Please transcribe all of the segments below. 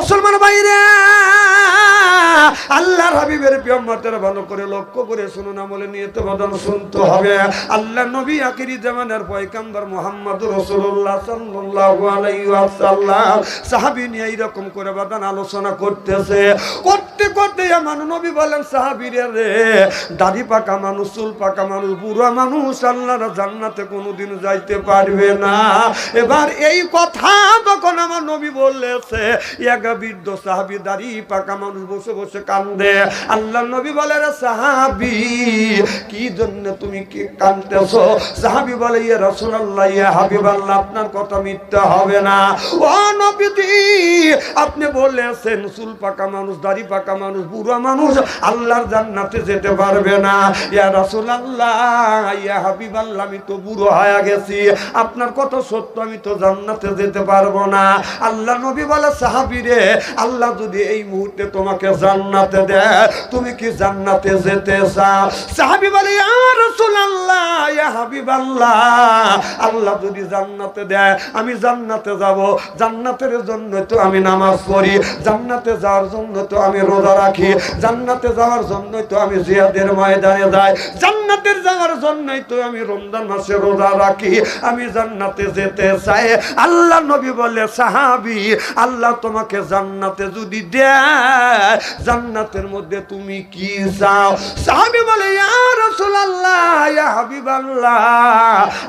মুসলমান ভাইরা, আল্লাহর হাবিবের পিয়ম্মতের ভালো করে লক্ষ্য করে শুনুন, আমলে নিয়ত বদন শুনতে হবে। আল্লাহ নবী আখিরি জামানার পয়গম্বর মুহাম্মদুর রাসূলুল্লাহ সাল্লাল্লাহু আলাইহি ওয়াসাল্লাম সাহাবী নিয়ে এইরকম করে বদন আলোচনা করতেছে। করতে করতে আমার নবী বলেন, সাহাবীরা রে, দাড়ি পাকা মানুষ, চুল পাকা মানুষ, বুড়া মানুষ আল্লাহর জান্নাতে কোনোদিন যাইতে পারবে না। এবার এই কথা তখন আমার নবী বলেছে, এক বৃদ্ধ সাহাবী দাড়ি পাকা মানুষ বসে বসে কান্দে। আল্লাহ নবী বলে, রে সাহাবী, কি জন্য তুমি কি কাঁদতেছো? সাহাবী বলে, ইয়া রাসূলুল্লাহ, ইয়া হাবিবাল্লাহ, আপনার কথা মিথ্যা হবে না। ও নবীজি, আপনি বলেছেন চুল পাকা মানুষ, দাড়ি পাকা মানুষ, বুড়া মানুষ আল্লাহর জান্নাতে যেতে পারবে না। ইয়া রাসূলুল্লাহ, ইয়া হাবিবাল্লাহ, আমি তো বুড়ো হয়ে গেছি, আপনার কথা সত্য, আমি তো জান্নাতে যেতে পারবো না। আল্লাহ নবী বলে, সাহাবী রে, আল্লাহ যদি এই মুহূর্তে তোমাকে জান্নাতে দেয়, তুমি কি জান্নাতে যেতে চাও? সাহাবী বলে, ইয়া রাসূলুল্লাহ, ইয়া হাবিবাল্লাহ, আল্লাহ যদি জান্নাতে দেয় আমি জান্নাতে যাব। জান্নাতের জন্য তো আমি নামাজ পড়ি, জান্নাতে যাওয়ার জন্য তো আমি রোজা রাখি, জান্নাতে যাওয়ার জন্যই তো আমি জিহাদের ময়দানে যাই, জান্নাতের যাওয়ার জন্যই তো আমি রমজান মাসে রোজা রাখি, আমি জান্নাতে যেতে চাই। আল্লাহ নবী বলে, সাহাবী, আল্লাহ তোমাকে জান্নাতে যদি দেয়, জান্নাতের মধ্যে তুমি কি চাও? সাহাবী বলে, ইয়া রাসূলুল্লাহ, ইয়া হাবিবাল্লাহ,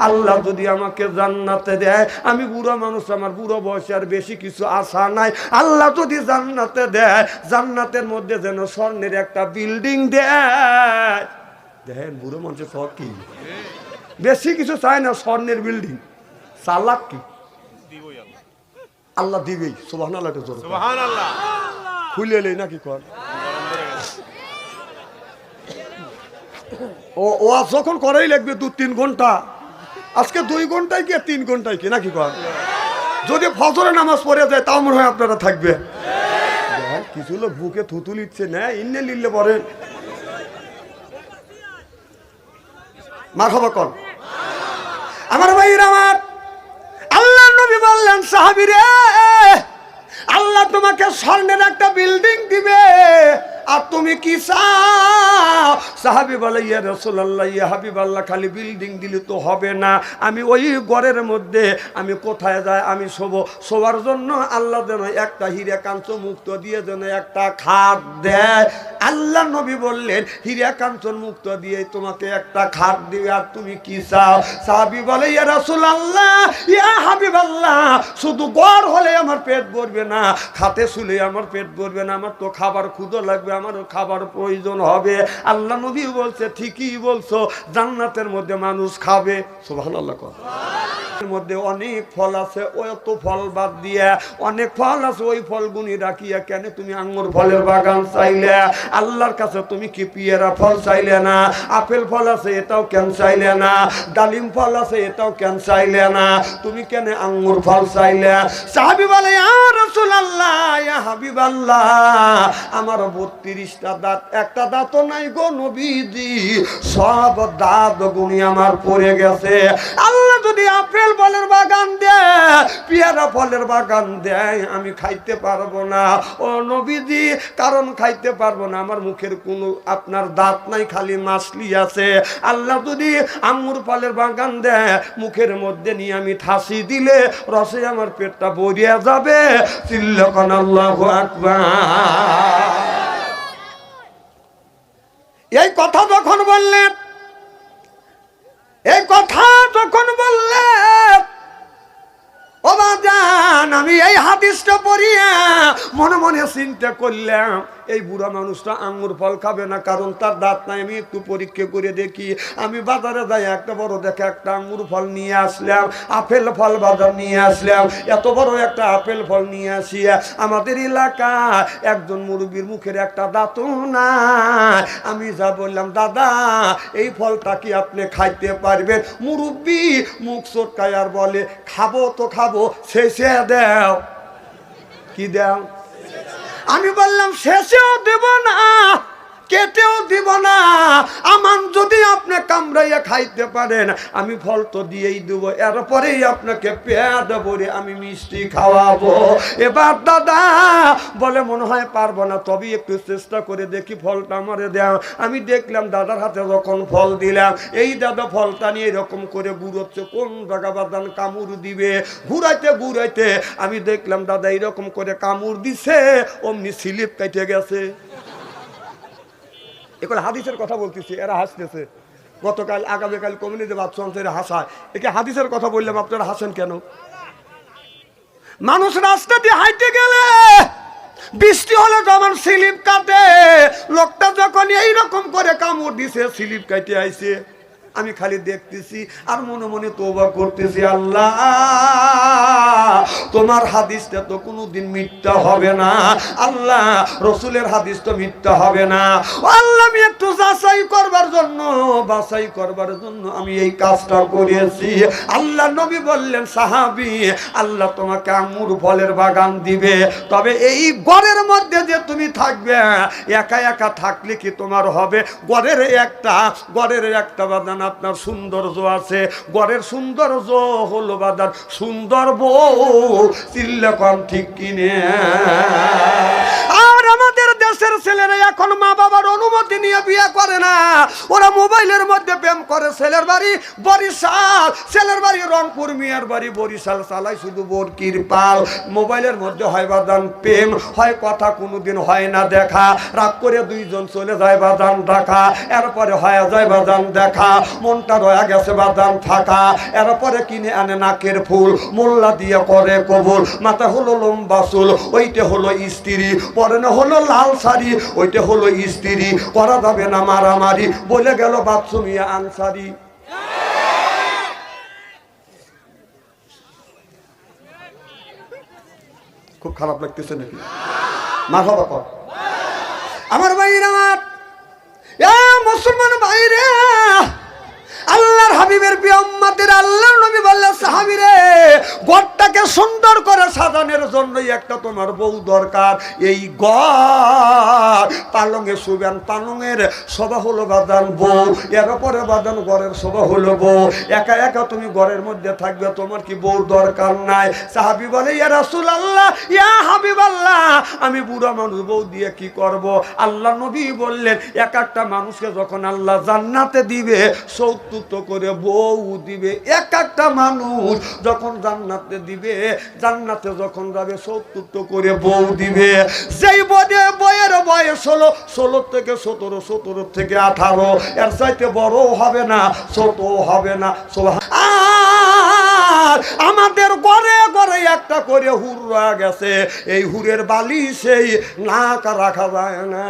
আল্লাহ যদি আমাকে জান্নাতে দেয়, আমি বুড়া মানুষ, আমার বুড়ো বয়সে আর বেশি কিছু আশা নাই, আল্লাহ যদি জান্নাতে দেয়, জান্নাতের মধ্যে যেন স্বর্ণের একটা বিল্ডিং দেয়। দেখেন বুড়ো মানুষের শখ কি, বেশি কিছু চায় না, স্বর্ণের বিল্ডিং। চালাক কি, আল্লাহ দিবেই। সুবহানাল্লাহ, সুবহানাল্লাহ, খুলে এলেই নাকি কর। ও যখন করাই লাগবে 2-3 ঘন্টা, আজকে 2 ঘন্টায় কি 3 ঘন্টায় কি নাকি কর। যদি ফজরে নামাজ পড়ে যায় তাও মনে হয় আপনারা থাকবে। কিছু লোক বুকে থুতু লিখছে না, ইন্নে লিখলে পরে মারহাবা কর। আমার ভাইরা আমার, আল্লাহ নবী বললেন, সাহাবী রে, আল্লাহ তোমাকে স্বর্ণের একটা বিল্ডিং দিবে, আর তুমি কি চাও? সাহাবী বলে, ইয়া রাসূলুল্লাহ, ইয়া হাবিবাল্লাহ, খালি বিল্ডিং দিলে তো হবে না, আমি ওই ঘরের মধ্যে আমি কোথায় যাই, আমি শোবার জন্য আল্লাহ যেন একটা হীরা কাঞ্চন মুক্ত দিয়ে যেন একটা খাট দেয়। আল্লাহ নবী বললেন, হীরা কাঞ্চন মুক্ত দিয়ে তোমাকে একটা খাট দিবে, আর তুমি কি চাও? সাহাবী বলে, ইয়া রাসূলুল্লাহ, ইয়া হাবিবাল্লাহ, শুধু ঘর হলে আমার পেট ভরবে না, খাতে শুলে আমার পেট ভরবে না, আমার তো খাবার ক্ষুধা লাগবে, আমারও খাবার প্রয়োজন হবে। আল্লাহ নবী বলছে, ঠিকই বলছো, জান্নাতের মধ্যে মানুষ খাবে। সুবহানাল্লাহ। এর মধ্যে অনেক ফল আছে, ওই তো ফল বাদ দিয়ে অনেক ফল আছে, ওই ফলগুনি রাখিয়া কেন তুমি আঙ্গুর ফলের বাগান চাইলে? আল্লাহর কাছে তুমি কি পেয়ারা ফল চাইলে না? আপেল ফল আছে, এটাও কেন চাইলে না? ডালিম ফল আছে, এটাও কেন চাইলে না? তুমি কেন আঙ্গুর ফল চাইলে? সাহাবী বলে, ইয়া রাসূলুল্লাহ, ইয়া হাবিবাল্লাহ, আমার 32টা দাঁত, একটা দাঁতও নাই গো নবীজি, সব দাঁত গুনি আমার পড়ে গেছে। আল্লাহ যদি আপেল ফলের বাগান দেয়, পেয়ারা ফলের বাগান দেয়, আমি খাইতে পারবো না ও নবীজি। কারণ খাইতে পারবো না, আমার মুখের কোনো আপনার দাঁত নাই, খালি মাছলি আছে। আল্লাহ যদি আঙ্গুর ফলের বাগান দেয়, মুখের মধ্যে নিয়ে আমি ঠাসি দিলে রসে আমার পেটটা ভরিয়া যাবে। চিল্লাকান আল্লাহু আকবার। এই কথা যখন বললেন, এই কথা যখন বললেন, ও বাজান, আমি এই হাদিসটা পড়িয়া মনে মনে চিন্তা করলাম, এই বুড়া মানুষটা আঙ্গুর ফল খাবে না, কারণ তার দাঁত নাই। আমি একটু পরীক্ষা করে দেখি। আমি বাজারে যাই, একটা বড় দেখে একটা আঙ্গুর ফল নিয়ে আসলাম, আপেল ফল বাজার নিয়ে আসলাম, এত বড় একটা আপেল ফল নিয়ে আসিয়া আমাদের এলাকায় একজন মুরব্বীর মুখের একটা দাঁতও নাই। আমি যা বললাম, দাদা এই ফলটা কি আপনি খাইতে পারবেন? মুরব্বী মুখ চটকায় আর বলে, খাবো তো খাবো, শেষে দাও। কি দাও? আমি বললাম, শেষেও দেব না, কেটেও দিব না। আমান যদি আপনি কামড়াইয়া খাইতে পারেন আমি ফল তো দিয়েই দেব, এরপরেই আপনাকে পেট ভরে আমি মিষ্টি খাওয়াবো। এবার দাদা বলে মনে হয় পারবো না, তবে একটু চেষ্টা করে দেখি, ফলটা আমারে দাও। আমি দেখলাম দাদার হাতে যখন ফল দিলাম, এই দাদা ফলটা নিয়ে এরকম করে ঘুরোচ্ছে, কোন জায়গা বাদান কামড় দিবে, ঘুরাইতে ঘুরাইতে আমি দেখলাম দাদা এরকম করে কামড় দিছে, অমনি স্লিপ কেটে গেছে। এখন হাদিসের কথা বলতেছি, এরা হাসতেছে। গতকাল আগামীকাল কমিউনিটি বাচ্চা হাসায়, একে হাদিসের কথা বললাম, আপনারা হাসেন কেন? মানুষ রাস্তা দিয়ে হাইটে গেলে বৃষ্টি হলে যখন স্লিপ কাটে, লোকটা যখন এইরকম করে কামড় দিছে স্লিপ কাটে আইছে, আমি খালি দেখতেছি আর মনে মনে তওবা করতেছি, আল্লাহ তোমার হাদিসটা তো কোনোদিন মিথ্যা হবে না, আল্লাহ রসুলের হাদিস তো মিথ্যা হবে না। আল্লাহ আমি একটু যাচাই করবার জন্য আমি এই কাজটা করেছি। আল্লাহ নবী বললেন, সাহাবী আল্লাহ তোমাকে আঙ্গুর ফলের বাগান দিবে, তবে এই ঘরের মধ্যে যে তুমি থাকবে, একা একা থাকলে কি তোমার হবে? ঘরের একটা বাগান আপনার সৌন্দর্য আছে, ঘরের সৌন্দর্য হলো বাদান সুন্দর বউ, চিল্লা কম ঠিক কিনে। আর আমাদের দেশের ছেলেরা এখন মা বাবার অনুমতি নিয়ে বিয়ে করে না, ওরা মোবাইলের মধ্যে প্রেম করে। ছেলের বাড়ি বরিশাল, ছেলের বাড়ি রংপুর, মেয়ের বাড়ি বরিশাল, চালাই শুধু বরকির পাল। মোবাইলের মধ্যে হয় বাদান প্রেম, হয় কথা, কোনোদিন হয় না দেখা, রাগ করে দুইজন চলে যায় বাদান ঢাকা, এরপরে হয়ে যায় বাদান দেখা, মনটা রয়ে গেছে বাদান ফাঁকা, এরপরে কিনে আনে নাকের ফুল, মোল্লা দিয়ে করে কবুল, মাথা হলো লম্বা চুল, ওইটা হলো স্ত্রী, পরনে হলো লাল শাড়ি, ওইটা হলো স্ত্রী, করা যাবে না মারামারি, বলে গেল বাথরুমিয়া আনসারি। খুব খারাপ লাগতেছে নাকি? মারহাবা কর আমার ভাইরা, আমার মুসলমান ভাইরে, আল্লাহর হাবিবের প্রিয় উম্মতের আল্লাহর নবী বললেন, সাহাবীরে ঘরটাকে সুন্দর করে সাজানোর জন্যই একটা তোমার বউ দরকার। এই ঘর পালঙে শুবেন, পালঙের শোভা হলো বাদান বউ, এর পরে বাদান ঘরের শোভা হলো বউ। একা একা তুমি ঘরের মধ্যে থাকবে, তোমার কি বউ দরকার নাই? সাহাবী বলে, ইয়া রাসূলুল্লাহ, ইয়া হাবিবাল্লাহ, আমি বুড়া মানুষ, বউ দিয়ে কি করব? আল্লাহ নবী বললেন, এক একটা মানুষকে যখন আল্লাহ জান্নাতে দিবে 70 করে বউ দিবে। এক একটা মানুষ যখন জান্নাতে দিবে, জান্নাতে যখন যাবে 70 করে বউ দিবে। যেই বইয়ের বয়স হলো 16 থেকে 17, 17 থেকে 18, এর চাইতে বড় হবে না, ছোট হবে না। আর আমাদের ঘরে ঘরে একটা করে হুর রয়ে গেছে, এই হুরের বালি সেই নাক রাখা যায় না।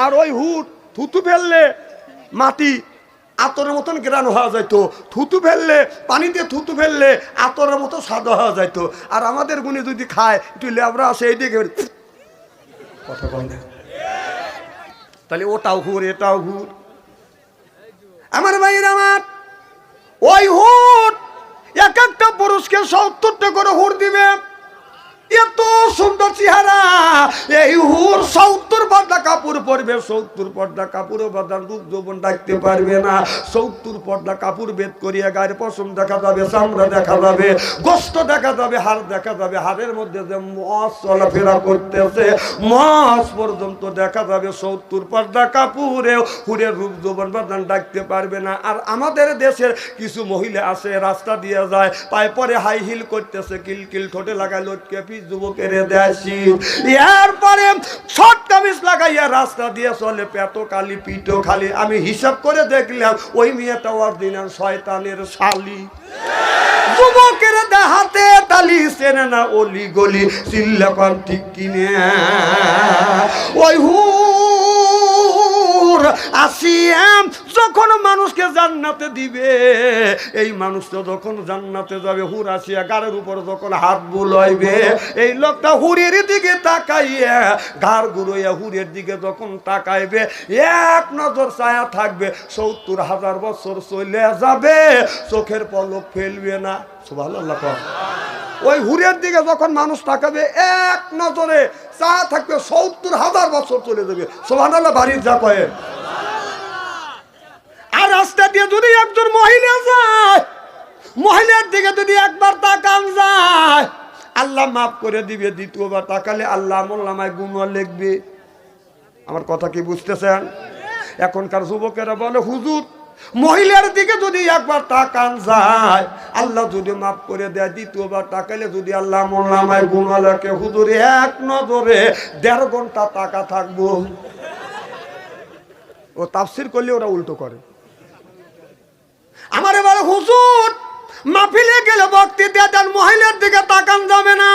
আর ওই হুর থুতু ফেললে মাটি আতরের মতন গ্রান হওয়া যাইতো, থুতু ফেললে পানিতে থুতু ফেললে আতরের মতো সাদা হওয়া যাইতো। আর আমাদের গুণে যদি খায় একটু লেবরা আসে এই দিকে কথা বল না, তাহলে ওটাও হুর এটাও হুর। আমার ভাইয়ের আমার ওই হুর এক একটা পুরুষকে 70 করে হুর দিবে। এত সুন্দর চেহারা, এই হুর 70 পর্দা কাপড় পরবে, 70 পর্দা কাপড়ও বাদান রূপ যৌবন ডাকতে পারবে না। 70 পর্দা কাপড় বেদ করিয়া গায়ের পশম দেখা যাবে, চামড়া দেখা যাবে, গোস্ত দেখা যাবে, হাড় দেখা যাবে, হাড়ের মধ্যে যে মস চলাফেরা করতেছে মস পর্যন্ত দেখা যাবে। 70 পর্দা কাপড়ে হুরের রূপ যৌবন বাদান ডাকতে পারবে না। আর আমাদের দেশের কিছু মহিলা আছে, রাস্তা দিয়ে যায়, পায়ে পরে হাই হিল করতেছে, কিলকিল ঠোঁটে লাগায় লটকে যুবকের দেশি, এরপরে শর্ট কামিজ লাগাইয়া রাস্তা দিয়ে চলে, পেটো খালি পিঠো খালি। আমি হিসাব করে দেখলাম ওই মেয়েটা অরিজিনাল শয়তানের শালি। যুবকের হাতে তালি, চেনে না অলি গলি, চিল্লা কর ঠিক কিনে। ওই হুর আসিয়া যখন মানুষকে জান্নাতে দিবে, এই মানুষটা যখন জান্নাতে যাবে, হুর আসিয়া গাড়ের উপর যখন হাত বুলাইবে, এই লোকটা হুরের দিকে তাকাইয়া ঘাড় ঘুরাইয়া হুরের দিকে যখন তাকাইবে, এক নজর ছায়া থাকবে, 70,000 বছর চলে যাবে, চোখের পলক ফেলবে না। সুবহানাল্লাহ। ওই হুরের দিকে যখন মানুষ তাকাবে এক নজরে চা থাকবে ৭০,০০০ বছর চলে যাবে। সুবহানাল্লাহ বাড়ির যা কয়ে। আর রাস্তা দিয়ে যদি একজন মহিলা যায়, মহিলার দিকে যদি একবার তাকান যায়, আল্লাহ মাফ করে দিবে। দ্বিতীয়বার তাকালে আল্লাহ আমলনামায় গুনাহ লিখবে। আমার কথা কি বুঝতেছেন? এখনকার যুবকেরা বলে হুজুর মহিলার দিকে যদি একবার তাকান যায় আল্লাহ যদি মাফ করে দেয়, দ্বিতীয়বার তাকালে যদি আল্লাহ আমলনামায় গুনাহ লেখে। হুজুর এক নজরে ১.৫ ঘন্টা টাকা থাকবো। ও তাফসীর করলে ওরা উল্টো করে। আমারে বলে হুজুর মাহফিলে গেলে বক্তৃতা দেন, মহিলার দিকে তাকান যাবে না।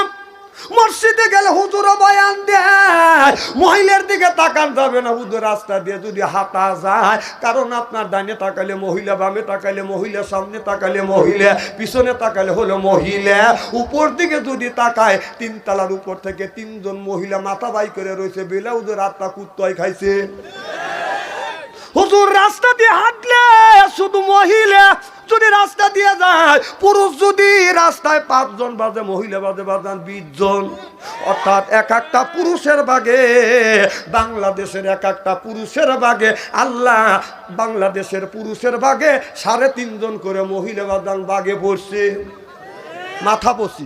মসজিদে গেলে হুজুরও বয়ান দেয়, মহিলার দিকে তাকান যাবে না। হুজুর রাস্তা দিয়ে যদি হাঁটা যায়, কারণ আপনার ডানে তাকালে মহিলা, বামে তাকালে মহিলা, সামনে তাকালে মহিলা, পিছনে তাকালে হলো মহিলা। উপর দিকে যদি তাকায় ৩ তলার উপর থেকে ৩ জন মহিলা মাথা বাই করে রয়েছে, বেলা হুজুর রাতটা কুত্তায় খাইছে। হুজুর রাস্তা দিয়ে হাঁটলে শুধু মহিলা, যদি রাস্তা দিয়ে যায় পুরুষ, যদি রাস্তায় ৫ জন বাজে, মহিলা বাজে ২০ জন। অর্থাৎ এক একটা পুরুষের ভাগে, বাংলাদেশের এক একটা পুরুষের ভাগে আল্লাহ বাংলাদেশের পুরুষের ভাগে ৩.৫ জন করে মহিলা বাদান বাগে পড়ছে। মাথা পড়ছি।